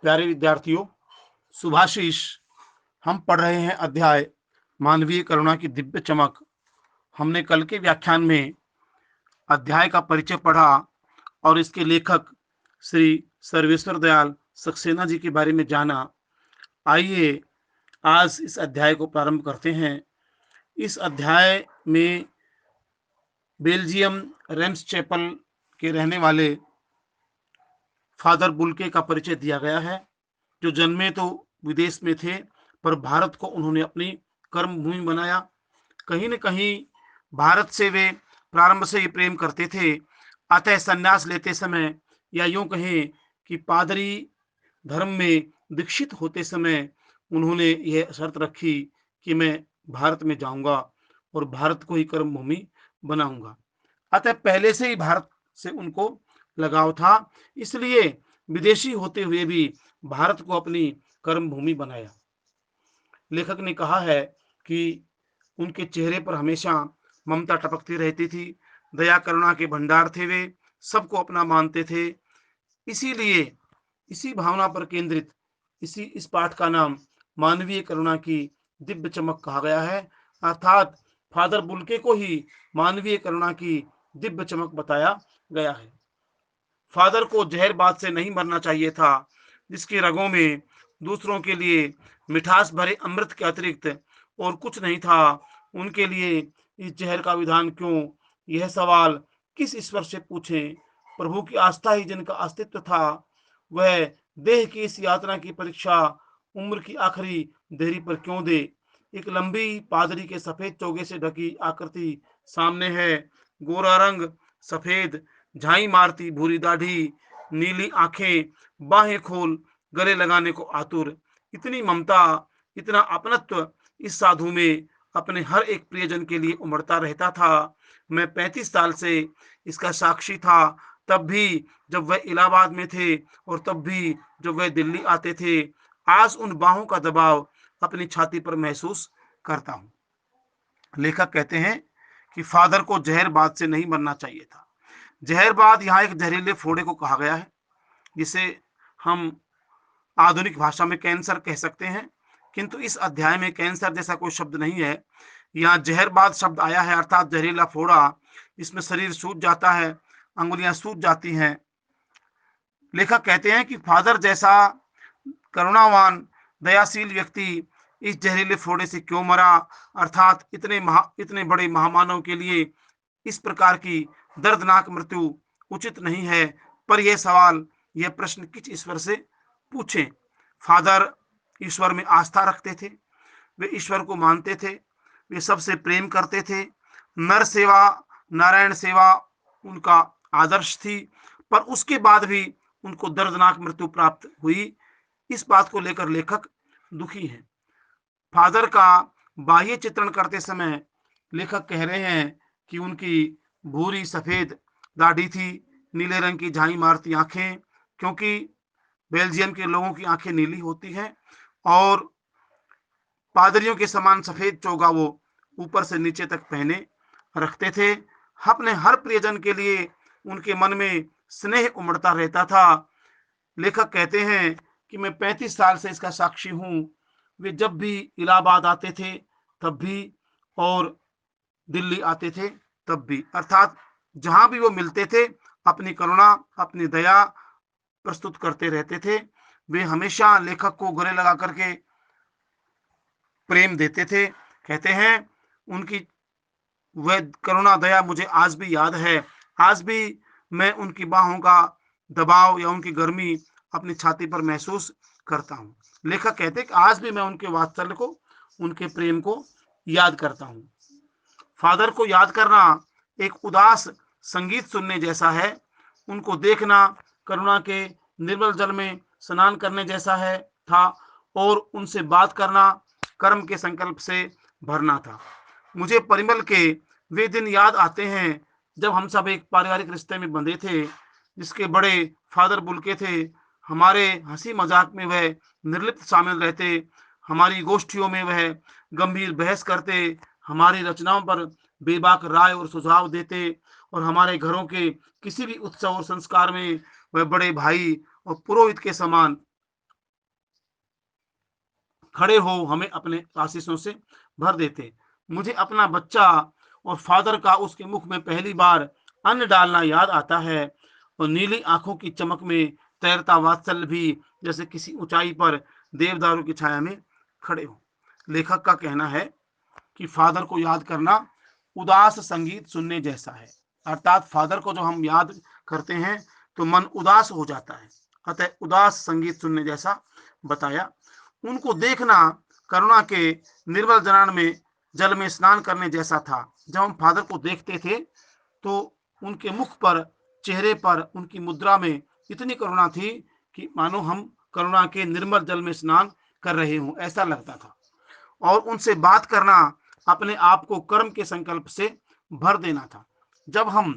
प्यारे विद्यार्थियों, सुभाशीष। हम पढ़ रहे हैं अध्याय मानवीय करुणा की दिव्य चमक। हमने कल के व्याख्यान में अध्याय का परिचय पढ़ा और इसके लेखक श्री सर्वेश्वर दयाल सक्सेना जी के बारे में जाना। आइए आज इस अध्याय को प्रारंभ करते हैं। इस अध्याय में बेल्जियम रेम्स चैपल के रहने वाले फादर बुल्के का परिचय दिया गया है, जो जन्मे तो विदेश में थे, पर भारत को उन्होंने अपनी कर्म भूमि बनाया। कहीं न कहीं भारत से वे प्रारंभ से ही प्रेम करते थे। अतः संन्यास लेते समय, या यूं कहें कि पादरी धर्म में दीक्षित होते समय, उन्होंने यह शर्त रखी कि मैं भारत में जाऊंगा और भारत को ही कर्म भूमि बनाऊंगा। अतः पहले से ही भारत से उनको लगाव था, इसलिए विदेशी होते हुए भी भारत को अपनी कर्म भूमि बनाया। लेखक ने कहा है कि उनके चेहरे पर हमेशा ममता टपकती रहती थी। दया करुणा के भंडार थे वे, सबको अपना मानते थे। इसीलिए इसी भावना पर केंद्रित इस पाठ का नाम मानवीय करुणा की दिव्य चमक कहा गया है। अर्थात फादर बुल्के को ही मानवीय करुणा की दिव्य चमक बताया गया है। फादर को जहरबाद से नहीं मरना चाहिए था, जिसके रगों में दूसरों के लिए मिठास भरे अमृत के अतिरिक्त और कुछ नहीं था। उनके लिए इस जहर का विधान क्यों? यह सवाल किस ईश्वर से पूछें? प्रभु की आस्था ही जिनका अस्तित्व था, वह देह की इस यात्रा की परीक्षा उम्र की आखिरी देरी पर क्यों दे? एक लंबी पादरी के सफेद चोगे से ढकी आकृति सामने है। गोरा रंग, सफेद झाई मारती भूरी दाढ़ी, नीली आंखें, बाहें खोल गले लगाने को आतुर। इतनी ममता, इतना अपनत्व इस साधु में अपने हर एक प्रियजन के लिए उमड़ता रहता था। मैं 35 साल से इसका साक्षी था, तब भी जब वह इलाहाबाद में थे और तब भी जब वह दिल्ली आते थे। आज उन बाहों का दबाव अपनी छाती पर महसूस करता हूं। लेखक कहते हैं कि फादर को जहरबाद से नहीं मरना चाहिए था। जहरबाद यहाँ एक जहरीले फोड़े को कहा गया है, जिसे हम आधुनिक भाषा में कैंसर कह सकते हैं, किंतु इस अध्याय में कैंसर जैसा कोई शब्द नहीं है। यहाँ जहरबाद शब्द आया है, अर्थात जहरीला फोड़ा। इसमें शरीर सूज जाता है, अंगुलियां सूज जाती हैं। लेखक कहते हैं कि फादर जैसा करुणावान दयाशील व्यक्ति इस जहरीले फोड़े से क्यों मरा? अर्थात इतने बड़े महामानव के लिए इस प्रकार की दर्दनाक मृत्यु उचित नहीं है। पर यह सवाल, यह प्रश्न किस ईश्वर से पूछें? फादर ईश्वर में आस्था रखते थे, वे ईश्वर को मानते थे, वे सबसे प्रेम करते थे। नर सेवा, नारायण सेवा उनका आदर्श थी, पर उसके बाद भी उनको दर्दनाक मृत्यु प्राप्त हुई। इस बात को लेकर लेखक दुखी हैं। फादर का बाह्य चित्रण करते समय लेखक कह रहे हैं कि उनकी भूरी सफेद दाढ़ी थी, नीले रंग की झाई मारती आंखें, क्योंकि बेल्जियम के लोगों की आंखें नीली होती हैं, और पादरियों के समान सफेद चोगा वो ऊपर से नीचे तक पहने रखते थे। अपने हर प्रियजन के लिए उनके मन में स्नेह उमड़ता रहता था। लेखक कहते हैं कि मैं 35 साल से इसका साक्षी हूं। वे जब भी इलाहाबाद आते थे तब भी, और दिल्ली आते थे तब भी, अर्थात जहां भी वो मिलते थे, अपनी करुणा, अपनी दया प्रस्तुत करते रहते थे। वे हमेशा लेखक को गले लगा करके प्रेम देते थे। कहते हैं उनकी वह करुणा दया मुझे आज भी याद है। आज भी मैं उनकी बाहों का दबाव या उनकी गर्मी अपनी छाती पर महसूस करता हूँ। लेखक कहते हैं कि आज भी मैं उनके वात्सल्य को, उनके प्रेम को याद करता हूँ। फादर को याद करना एक उदास संगीत सुनने जैसा है। उनको देखना करुणा के निर्मल जल में स्नान करने जैसा है था, और उनसे बात करना कर्म के संकल्प से भरना था। मुझे परिमल के वे दिन याद आते हैं जब हम सब एक पारिवारिक रिश्ते में बंधे थे, जिसके बड़े फादर बुल्के थे। हमारे हंसी मजाक में वह निर्लिप्त शामिल रहते, हमारी गोष्ठियों में वह गंभीर बहस करते, हमारी रचनाओं पर बेबाक राय और सुझाव देते, और हमारे घरों के किसी भी उत्सव और संस्कार में वह बड़े भाई और पुरोहित के समान खड़े हो हमें अपने आशीषों से भर देते। मुझे अपना बच्चा और फादर का उसके मुख में पहली बार अन्न डालना याद आता है, और नीली आंखों की चमक में तैरता वात्सल्य भी जैसे किसी ऊंचाई पर देवदारों की छाया में खड़े हो। लेखक का कहना है कि फादर को याद करना उदास संगीत सुनने जैसा है, अर्थात फादर को जो हम याद करते हैं तो मन उदास हो जाता है, अतः उदास संगीत सुनने जैसा बताया। उनको देखना करुणा के निर्मल जनान में जल में स्नान करने जैसा था। जब हम फादर को देखते थे तो उनके मुख पर, चेहरे पर, उनकी मुद्रा में इतनी करुणा थी कि मानो हम करुणा के निर्मल जल में स्नान कर रहे हों, ऐसा लगता था। और उनसे बात करना अपने आप को कर्म के संकल्प से भर देना था। जब हम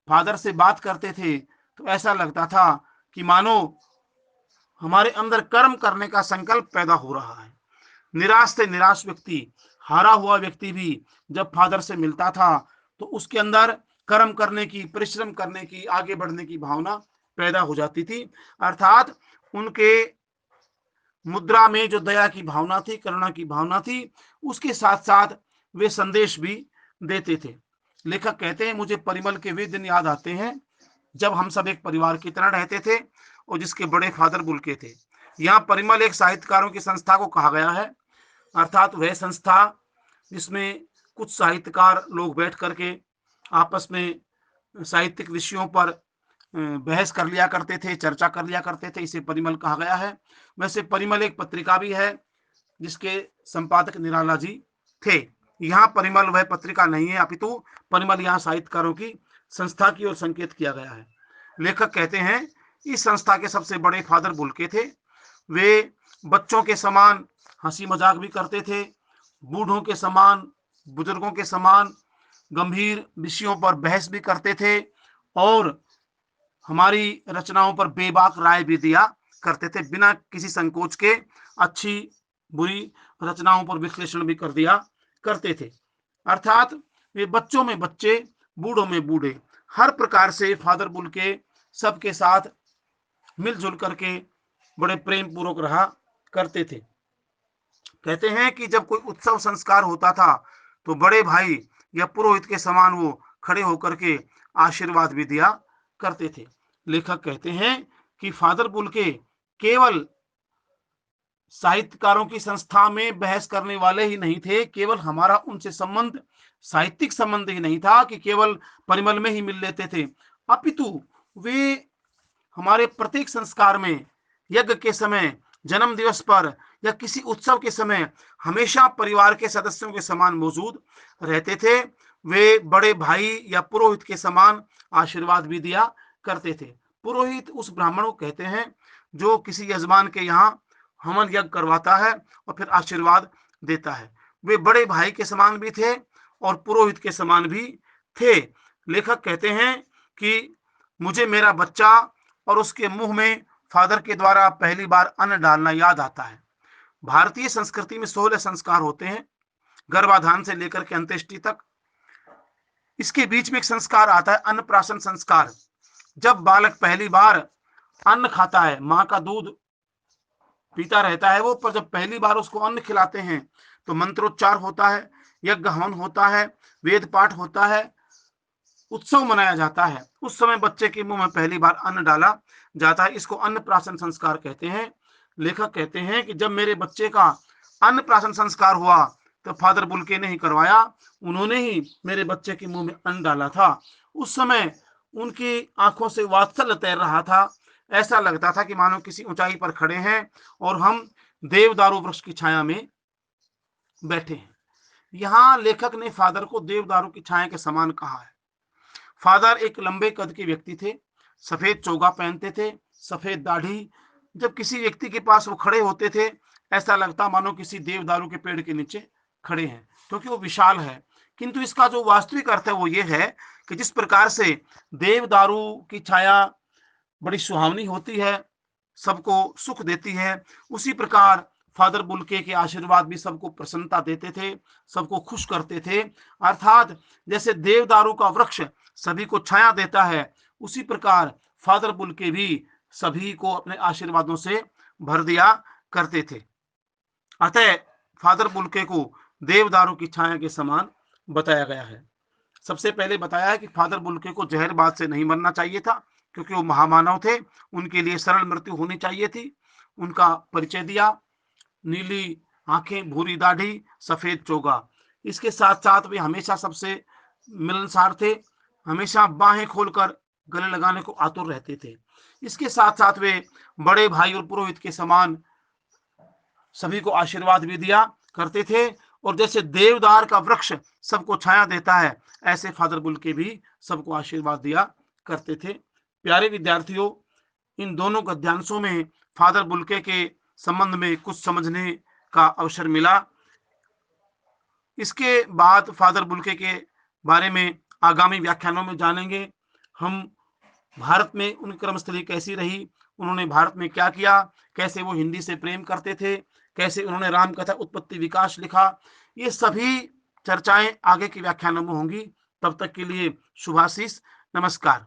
फादर से बात करते थे तो ऐसा लगता था कि मानो हमारे अंदर कर्म करने का संकल्प पैदा हो रहा है। निराश से निराश व्यक्ति, हारा हुआ व्यक्ति भी जब फादर से मिलता था तो उसके अंदर कर्म करने की, परिश्रम करने की, आगे बढ़ने की भावना पैदा हो जाती थी। अर्थात उनके मुद्रा में जो दया की भावना थी, करुणा की भावना थी, उसके साथ साथ वे संदेश भी देते थे। लेखक कहते हैं, मुझे परिमल के वे दिन याद आते हैं जब हम सब एक परिवार की तरह रहते थे और जिसके बड़े फादर बुल्के थे। यहाँ परिमल एक साहित्यकारों की संस्था को कहा गया है, अर्थात वह संस्था जिसमें कुछ साहित्यकार लोग बैठ करके आपस में साहित्यिक विषयों पर बहस कर लिया करते थे, चर्चा कर लिया करते थे, इसे परिमल कहा गया है। वैसे परिमल एक पत्रिका भी है जिसके संपादक निराला जी थे। यहाँ परिमल वह पत्रिका नहीं है, अपितु परिमल यहाँ साहित्यकारों की संस्था की ओर संकेत किया गया है। लेखक कहते हैं, इस संस्था के सबसे बड़े फादर बुल्के थे। वे बच्चों के समान हंसी मजाक भी करते थे, बूढ़ों के समान, बुजुर्गों के समान गंभीर विषयों पर बहस भी करते थे और हमारी रचनाओं पर बेबाक राय भी दिया करते थे। बिना किसी संकोच के अच्छी बुरी रचनाओं पर विश्लेषण भी कर दिया करते थे। अर्थात वे बच्चों में बच्चे, बूढ़ों में बूढ़े, हर प्रकार से फादर बुल्के सबके साथ मिलजुल करके बड़े प्रेम पूर्वक रहा करते थे। कहते हैं कि जब कोई उत्सव संस्कार होता था तो बड़े भाई या पुरोहित के समान वो खड़े होकर के आशीर्वाद भी दिया करते थे। लेखक कहते हैं कि फादर बुल्के केवल साहित्यकारों की संस्था में बहस करने वाले ही नहीं थे, केवल हमारा उनसे संबंध साहित्यिक संबंध ही नहीं था कि केवल परिमल में ही मिल लेते थे, अपितु वे हमारे प्रत्येक संस्कार में, यज्ञ के समय, जन्म दिवस पर या किसी उत्सव के समय हमेशा परिवार के सदस्यों के समान मौजूद रहते थे। वे बड़े भाई या पुरोहित के समान आशीर्वाद भी दिया करते थे। पुरोहित उस ब्राह्मण को कहते हैं जो किसी यजमान के यहाँ हवन यज्ञ करवाता है और फिर आशीर्वाद देता है। वे बड़े भाई के समान भी थे और पुरोहित के समान भी थे। लेखक कहते हैं कि मुझे मेरा बच्चा और उसके मुंह में फादर के द्वारा पहली बार अन्न डालना याद आता है। भारतीय संस्कृति में 16 संस्कार होते हैं, गर्भाधान से लेकर के अंत्येष्टि तक। इसके बीच में एक संस्कार आता है अन्नप्राशन संस्कार। जब बालक पहली बार अन्न खाता है, माँ का दूध पीता रहता है वो, पर जब पहली बार उसको अन्न खिलाते हैं तो मंत्रोच्चार होता है, यज्ञ हवन होता है, वेद पाठ होता है, उत्सव मनाया जाता है। उस समय बच्चे के मुंह में पहली बार अन्न डाला जाता है। इसको अन्नप्राशन संस्कार कहते हैं। लेखक कहते हैं कि जब मेरे बच्चे का अन्नप्राशन संस्कार हुआ तो फादर बुल्के ने ही करवाया, उन्होंने ही मेरे बच्चे के मुंह में अन्न डाला था। उस समय उनकी आंखों से वात्सल्य तैर रहा था, ऐसा लगता था कि मानो किसी ऊंचाई पर खड़े हैं और हम देवदारू वृक्ष की छाया में बैठे हैं। यहाँ लेखक ने फादर को देवदारू की छाया के समान कहा है। फादर एक लंबे कद के व्यक्ति थे, सफेद चोगा पहनते थे, सफेद दाढ़ी। जब किसी व्यक्ति के पास वो खड़े होते थे ऐसा लगता मानो किसी देवदारू के पेड़ के नीचे खड़े हैं, क्योंकि वो विशाल है। किंतु इसका जो वास्तविक अर्थ है वो ये है कि जिस प्रकार से देवदारू की छाया बड़ी सुहावनी होती है, सबको सुख देती है, उसी प्रकार फादर बुल्के के आशीर्वाद भी सबको प्रसन्नता देते थे, सबको खुश करते थे। अर्थात जैसे देवदारू का वृक्ष सभी को छाया देता है, उसी प्रकार फादर बुल्के भी सभी को अपने आशीर्वादों से भर दिया करते थे। अतः फादर बुल्के को देवदारों की छाया के समान बताया गया है। सबसे पहले बताया है कि फादर बुल्के को जहरबाद से नहीं मरना चाहिए था, क्योंकि वो महामानव थे, उनके लिए सरल मृत्यु होनी चाहिए थी। उनका परिचय दिया, नीली आंखें, भूरी दाढ़ी, सफेद चोगा। इसके साथ साथ वे हमेशा सबसे मिलनसार थे, हमेशा बाहें खोलकर गले लगाने को आतुर रहते थे। इसके साथ साथ वे बड़े भाई और पुरोहित के समान सभी को आशीर्वाद भी दिया करते थे, और जैसे देवदार का वृक्ष सबको छाया देता है, ऐसे फादर बुल्के भी सबको आशीर्वाद दिया करते थे। प्यारे विद्यार्थियों, इन दोनों गद्यांशों में फादर बुल्के के संबंध में कुछ समझने का अवसर मिला। इसके बाद फादर बुल्के के बारे में आगामी व्याख्यानों में जानेंगे। हम भारत में उनकी कर्मस्थली कैसी रही, उन्होंने भारत में क्या किया, कैसे वो हिंदी से प्रेम करते थे, कैसे उन्होंने रामकथा उत्पत्ति विकास लिखा, ये सभी चर्चाएं आगे के व्याख्यानों में होंगी। तब तक के लिए शुभाशीष, नमस्कार।